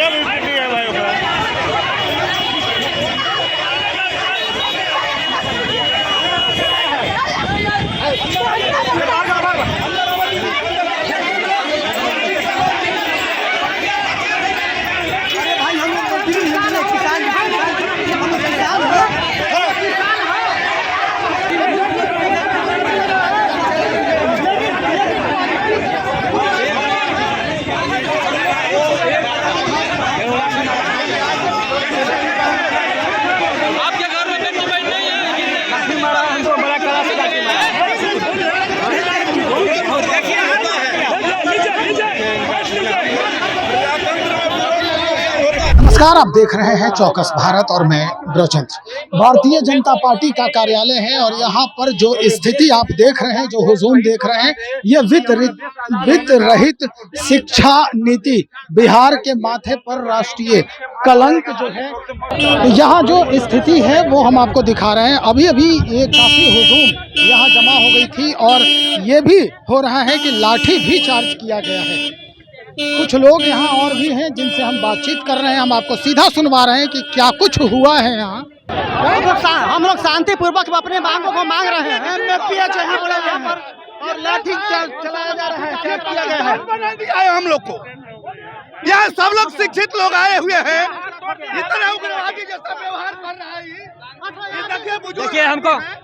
गजब स्थिति है भाई ओकरा। नमस्कार, आप देख रहे हैं चौकस भारत और मैं ब्रजचंद्र। भारतीय जनता पार्टी का कार्यालय है और यहाँ पर जो स्थिति आप देख रहे हैं, जो हुजूम देख रहे हैं, ये वित्त रहित शिक्षा नीति बिहार के माथे पर राष्ट्रीय कलंक जो है। यहाँ जो स्थिति है वो हम आपको दिखा रहे हैं। अभी ये काफी हुजूम यहाँ जमा हो गई थी और ये भी हो रहा है कि लाठी भी चार्ज किया गया है। कुछ लोग यहाँ और भी हैं जिनसे हम बातचीत कर रहे हैं। हम आपको सीधा सुनवा रहे हैं कि क्या कुछ हुआ है यहाँ। हम लोग शांति पूर्वक अपने मांगों को मांग रहे हैं। और लाठी चलाया जा रहा है, क्या किया गया है। हम लोग को यहाँ सब लोग शिक्षित लोग आए हुए हैं। इतना उग्रवादी जैसा व्यवहार कर रहा है।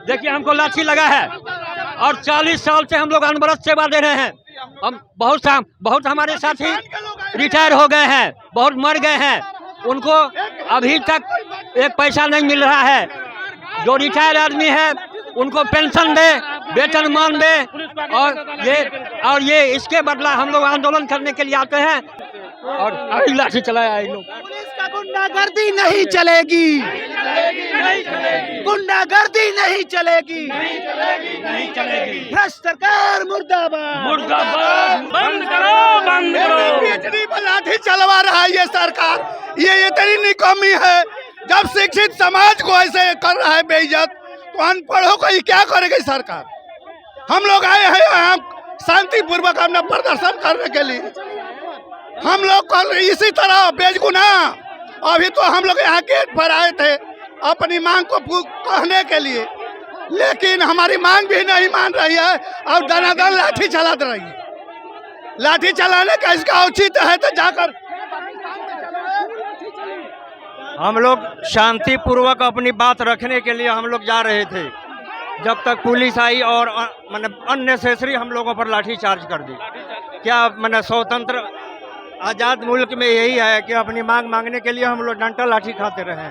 देखिए हमको लाठी लगा है और 40 साल से हम लोग अनवरत सेवा दे रहे हैं। हम बहुत हमारे साथी रिटायर हो गए हैं, बहुत मर गए हैं। उनको अभी तक एक पैसा नहीं मिल रहा है। जो रिटायर आदमी है उनको पेंशन दे, वेतनमान दे और ये इसके बदला हम लोग आंदोलन करने के लिए आते हैं और अभी लाठी चलाया है। लोग पुलिस का गुंडागर्दी नहीं चलेगी, गुंडागर्दी नहीं चलेगी। भ्रष्ट सरकार मुर्दाबाद, बंद करो। पीएचडी पर लाठी चलवा रहा है ये सरकार। ये इतनी निकम्मी है। जब शिक्षित समाज को ऐसे कर रहा है बेइज्जत, तो अनपढ़ों को ये क्या करेगी सरकार। हम लोग आए हैं यहाँ शांति पूर्वक अपना प्रदर्शन करने के लिए। हम लोग कल इसी तरह बेजगुनाह अभी तो हम लोग यहाँ गेट पर आए थे अपनी मांग को कहने के लिए, लेकिन हमारी मांग भी नहीं मान रही है और दनादन लाठी चला रही है। लाठी चलाने का इसका औचित्य है तो जाकर हम लोग शांति पूर्वक अपनी बात रखने के लिए हम लोग जा रहे थे, जब तक पुलिस आई और अननेसेसरी हम लोगों पर लाठी चार्ज कर दी। क्या स्वतंत्र आजाद मुल्क में यही है कि अपनी मांग मांगने के लिए हम लोग डंटा लाठी खाते रहे।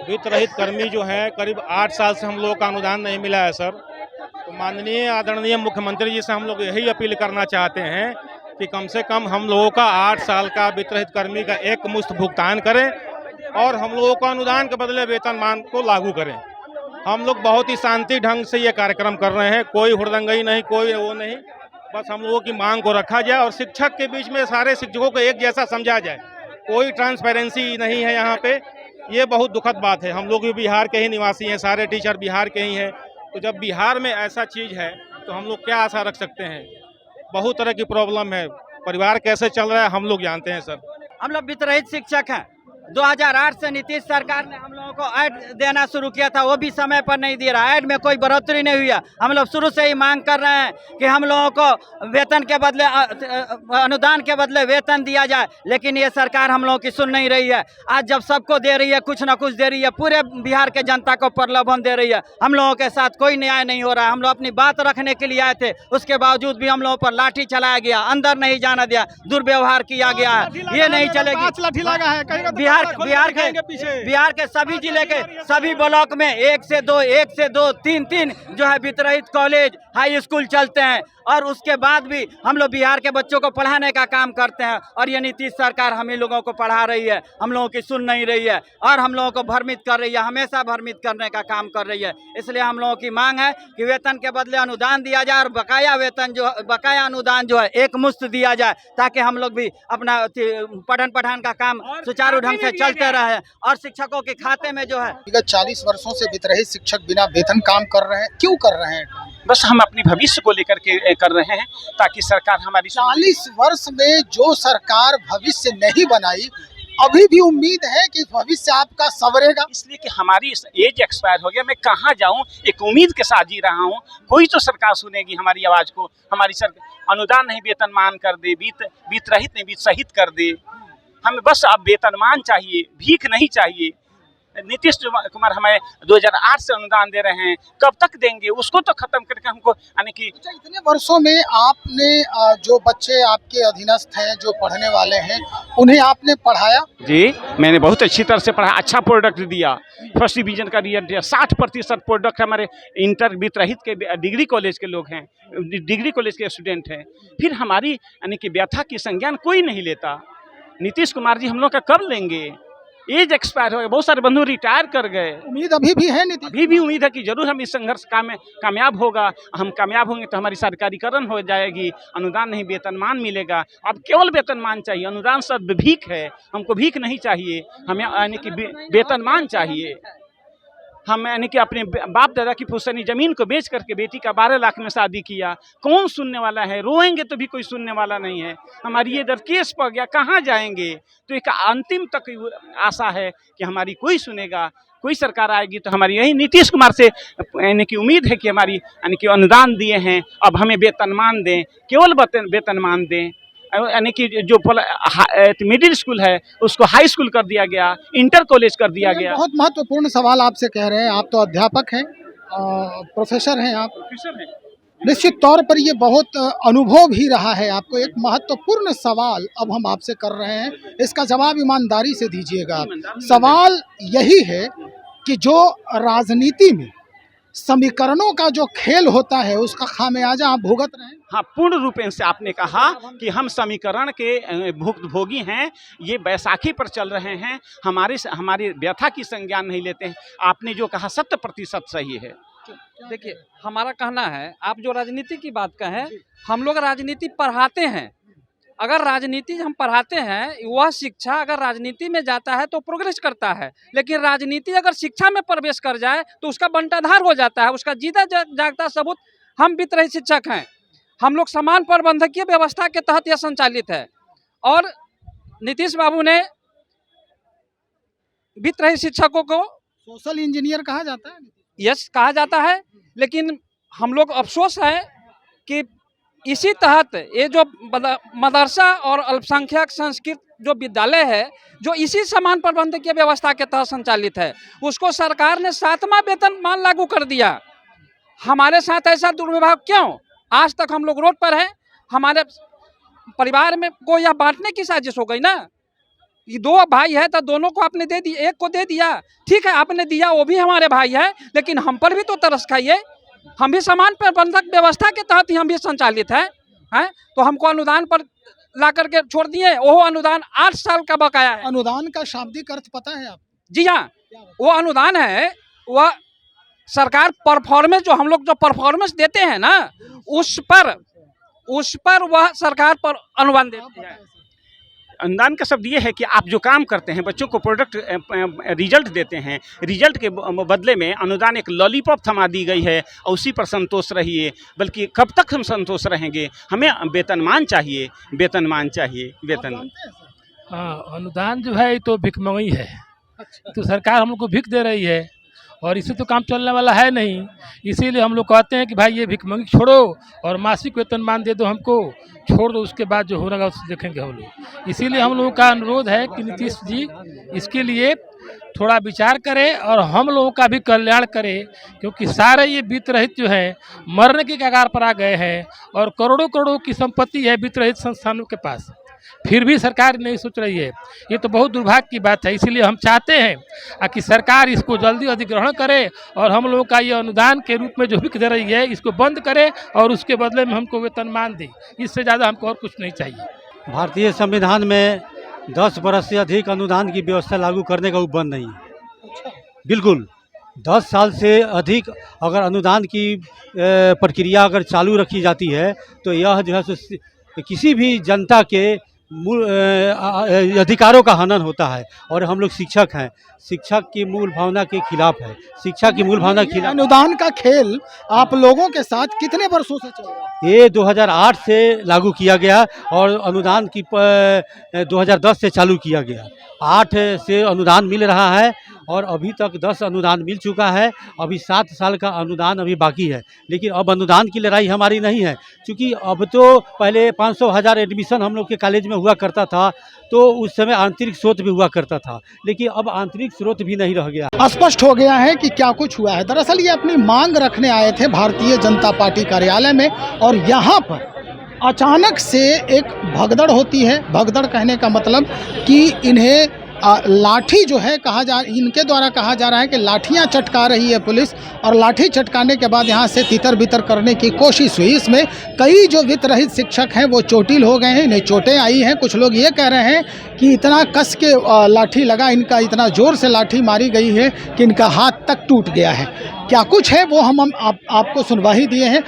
वित्त रहित कर्मी जो है करीब 8 साल से हम लोगों का अनुदान नहीं मिला है सर। तो माननीय आदरणीय मुख्यमंत्री जी से हम लोग यही अपील करना चाहते हैं कि कम से कम हम लोगों का 8 साल का वित्त रहित कर्मी का एक मुश्त भुगतान करें और हम लोगों को अनुदान के बदले वेतनमान को लागू करें। हम लोग बहुत ही शांति ढंग से ये कार्यक्रम कर रहे हैं, कोई हुड़दंगई नहीं, कोई वो नहीं। बस हम लोगों की मांग को रखा जाए और शिक्षक के बीच में सारे शिक्षकों को एक जैसा समझा जाए। कोई ट्रांसपेरेंसी नहीं है यहाँ पे। ये बहुत दुखद बात है। हम लोग भी बिहार के ही निवासी हैं, सारे टीचर बिहार के ही हैं। तो जब बिहार में ऐसा चीज़ है तो हम लोग क्या आशा रख सकते हैं। बहुत तरह की प्रॉब्लम है। परिवार कैसे चल रहा है हम लोग जानते हैं सर। हम लोग वित्त रहित शिक्षक हैं। 2008 से नीतीश सरकार ने हम लोगों को ऐड देना शुरू किया था, वो भी समय पर नहीं दे रहा। ऐड में कोई बढ़ोतरी नहीं हुआ। हम लोग शुरू से ही मांग कर रहे हैं कि हम लोगों को वेतन के बदले अनुदान के बदले वेतन दिया जाए, लेकिन ये सरकार हम लोगों की सुन नहीं रही है। आज जब सबको दे रही है, कुछ ना कुछ दे रही है, पूरे बिहार के जनता को प्रलोभन दे रही है। हम लोगों के साथ कोई न्याय नहीं हो रहा है। हम लोग अपनी बात रखने के लिए आए थे, उसके बावजूद भी हम लोगों पर लाठी चलाया गया, अंदर नहीं जाना दिया, दुर्व्यवहार किया गया है। ये नहीं चलेगी। बिहार के सभी जिले के सभी ब्लॉक में 1 से 2, 3 जो है वित्त रहित कॉलेज, हाई स्कूल चलते हैं और उसके बाद भी हम लोग बिहार के बच्चों को पढ़ाने का काम करते हैं। और ये नीतीश सरकार हम ही लोगों को पढ़ा रही है, हम लोगों की सुन नहीं रही है और हम लोगों को भ्रमित कर रही है, हमेशा भ्रमित करने का काम कर रही है। इसलिए हम लोगों की मांग है कि वेतन के बदले अनुदान दिया जाए और बकाया अनुदान जो है एक मुश्त दिया जाए, ताकि हम लोग भी अपना पठन पाठन का काम सुचारू ढंग से चलते रहे। और शिक्षकों के खाते में जो है 40 वर्षों से वित्त रहित शिक्षक बिना वेतन काम कर रहे हैं। क्यों कर रहे हैं? बस हम अपने भविष्य को लेकर के कर रहे हैं, ताकि सरकार हमारी 40 वर्ष में जो सरकार भविष्य नहीं बनाई, अभी भी उम्मीद है कि भविष्य आपका संवरेगा। इसलिए कि हमारी एज एक्सपायर हो गया, मैं कहाँ जाऊँ, एक उम्मीद के साथ जी रहा हूँ। कोई तो सरकार सुनेगी हमारी आवाज़ को, हमारी सरकार अनुदान नहीं वेतनमान कर दे, बीत रहित नहीं बीत सहित कर दे। हमें बस अब वेतनमान चाहिए, भीख नहीं चाहिए। नीतीश कुमार हमें 2008 से अनुदान दे रहे हैं, कब तक देंगे, उसको तो खत्म करके हमको यानी कि। अच्छा, इतने वर्षों में आपने जो बच्चे आपके अधीनस्थ हैं, जो पढ़ने वाले हैं, उन्हें आपने पढ़ाया? जी, मैंने बहुत अच्छी तरह से पढ़ा, अच्छा प्रोडक्ट दिया, फर्स्ट डिवीजन का रिजल्ट दिया। 60% प्रोडक्ट हमारे इंटर वित्तरहित के डिग्री कॉलेज के लोग हैं, डिग्री कॉलेज के स्टूडेंट हैं। फिर हमारी यानी कि व्यथा की संज्ञान कोई नहीं लेता। नीतीश कुमार जी हम लोग का कब लेंगे? एज एक्सपायर हो गया, बहुत सारे बंधु रिटायर कर गए। उम्मीद अभी भी है नीतीश? अभी भी उम्मीद है कि जरूर हम इस संघर्ष कामयाब होगा। हम कामयाब होंगे तो हमारी सरकारीकरण हो जाएगी, अनुदान नहीं वेतनमान मिलेगा। अब केवल वेतनमान चाहिए, अनुदान सब भीख है, हमको भीख नहीं चाहिए, हमें यानी कि वेतनमान चाहिए। हम यानी कि अपने बाप दादा की पुश्तैनी ज़मीन को बेच करके बेटी का 12 लाख में शादी किया, कौन सुनने वाला है? रोएंगे तो भी कोई सुनने वाला नहीं है। हमारी ये इधर केस पड़ गया, कहाँ जाएंगे? तो एक अंतिम तक आशा है कि हमारी कोई सुनेगा, कोई सरकार आएगी तो हमारी यही नीतीश कुमार से यानी कि उम्मीद है कि हमारी यानी कि अनुदान दिए हैं, अब हमें वेतनमान दें, केवल वेतनमान दें। यानी कि जो मिडिल स्कूल है उसको हाई स्कूल कर दिया गया, इंटर कॉलेज कर दिया गया। बहुत महत्वपूर्ण सवाल आपसे कह रहे हैं, आप तो अध्यापक हैं, प्रोफेसर हैं आप। निश्चित तौर पर ये बहुत अनुभव भी रहा है आपको। एक महत्वपूर्ण सवाल अब हम आपसे कर रहे हैं, इसका जवाब ईमानदारी से दीजिएगा। सवाल यही है कि जो राजनीति में समीकरणों का जो खेल होता है, उसका खामियाजा आप भुगत रहे हैं। हाँ, पूर्ण रूपेण से आपने कहा कि हम समीकरण के भुक्तभोगी हैं। ये बैसाखी पर चल रहे हैं, हमारी व्यथा की संज्ञान नहीं लेते हैं। आपने जो कहा 100% सही है। देखिए, हमारा कहना है, आप जो राजनीति की बात कहें, हम लोग राजनीति पढ़ाते हैं। अगर राजनीति हम पढ़ाते हैं, वह शिक्षा अगर राजनीति में जाता है तो प्रोग्रेस करता है, लेकिन राजनीति अगर शिक्षा में प्रवेश कर जाए तो उसका बंटाधार हो जाता है। उसका जीता जागता सबूत हम वित्तरहित शिक्षक हैं। हम लोग समान प्रबंधकीय व्यवस्था के तहत यह संचालित है, और नीतीश बाबू ने वित्तरहित शिक्षकों को सोशल इंजीनियर कहा जाता है। यस, कहा जाता है, लेकिन हम लोग अफसोस है कि इसी तहत ये जो मदरसा और अल्पसंख्यक संस्कृत जो विद्यालय है, जो इसी समान प्रबंधकीय व्यवस्था के तहत संचालित है, उसको सरकार ने 7वां वेतनमान लागू कर दिया। हमारे साथ ऐसा दुर्व्यवहार क्यों? आज तक हम लोग रोड पर हैं। हमारे परिवार में को यह बांटने की साजिश हो गई ना। ये 2 भाई है तो दोनों को आपने दे दिया, एक को दे दिया, ठीक है, आपने दिया, वो भी हमारे भाई है, लेकिन हम पर भी तो तरस खाइए। हम भी समान प्रबंधक व्यवस्था के तहत ही हम भी संचालित हैं। तो हमको अनुदान पर ला करके छोड़ दिए। वो अनुदान 8 साल का बकाया है। अनुदान का शाब्दिक अर्थ पता है आप? जी हाँ, वो अनुदान है, वह सरकार परफॉर्मेंस, जो हम लोग जो परफॉर्मेंस देते हैं ना, उस पर वह सरकार पर अनुदान देती है। अनुदान का शब्द ये है कि आप जो काम करते हैं, बच्चों को प्रोडक्ट रिजल्ट देते हैं, रिजल्ट के बदले में अनुदान एक लॉलीपॉप थमा दी गई है, और उसी पर संतोष रहिए। बल्कि कब तक हम संतोष रहेंगे? हमें वेतनमान चाहिए, वेतनमान चाहिए, वेतन। हाँ, अनुदान जो है तो भिखमंगी है। तो सरकार हम लोग को भिख दे रही है, और इससे तो काम चलने वाला है नहीं। इसीलिए हम लोग कहते हैं कि भाई ये भिखमंगी छोड़ो और मासिक वेतनमान दे दो, हमको छोड़ दो, उसके बाद जो होगा उससे देखेंगे हम लोग। इसीलिए हम लोगों का अनुरोध है कि नीतीश जी इसके लिए थोड़ा विचार करें और हम लोगों का भी कल्याण करें, क्योंकि सारे ये वित्तरहित जो है मरने के कगार पर आ गए हैं, और करोड़ों करोड़ों की संपत्ति है वित्तरहित संस्थानों के पास, फिर भी सरकार नहीं सोच रही है। ये तो बहुत दुर्भाग्य की बात है। इसीलिए हम चाहते हैं कि सरकार इसको जल्दी अधिग्रहण करे, और हम लोगों का ये अनुदान के रूप में जो भिख दे रही है इसको बंद करे, और उसके बदले में हमको वेतनमान दे। इससे ज़्यादा हमको और कुछ नहीं चाहिए। भारतीय संविधान में 10 बरस से अधिक अनुदान की व्यवस्था लागू करने का उपबंध नहीं है। बिल्कुल 10 साल से अधिक अगर अनुदान की प्रक्रिया अगर चालू रखी जाती है, तो यह जो है किसी भी जनता के अधिकारों का हनन होता है। और हम लोग शिक्षक हैं, शिक्षक की मूल भावना के खिलाफ है, शिक्षा की मूल भावना के खिलाफ। अनुदान का खेल आप लोगों के साथ कितने वर्षों से चल रहा है? ये 2008 से लागू किया गया और अनुदान की 2010 से चालू किया गया। 8 से अनुदान मिल रहा है और अभी तक 10 अनुदान मिल चुका है। अभी 7 साल का अनुदान अभी बाकी है, लेकिन अब अनुदान की लड़ाई हमारी नहीं है, क्योंकि अब तो पहले 500,000 एडमिशन हम लोग के कॉलेज में हुआ करता था, तो उस समय आंतरिक स्रोत भी हुआ करता था, लेकिन अब आंतरिक स्रोत भी नहीं रह गया। स्पष्ट हो गया है कि क्या कुछ हुआ है। दरअसल ये अपनी मांग रखने आए थे भारतीय जनता पार्टी कार्यालय में और यहाँ पर अचानक से एक भगदड़ होती है। भगदड़ कहने का मतलब कि इन्हें लाठी जो है इनके द्वारा कहा जा रहा है कि लाठियां चटका रही है पुलिस, और लाठी चटकाने के बाद यहां से तितर बितर करने की कोशिश हुई। इसमें कई जो वित्त रहित शिक्षक हैं वो चोटिल हो गए हैं, इन्हें चोटें आई हैं। कुछ लोग ये कह रहे हैं कि इतना कस के लाठी लगा, इनका इतना ज़ोर से लाठी मारी गई है कि इनका हाथ तक टूट गया है। क्या कुछ है वो हम आपको सुनवा ही दिए हैं।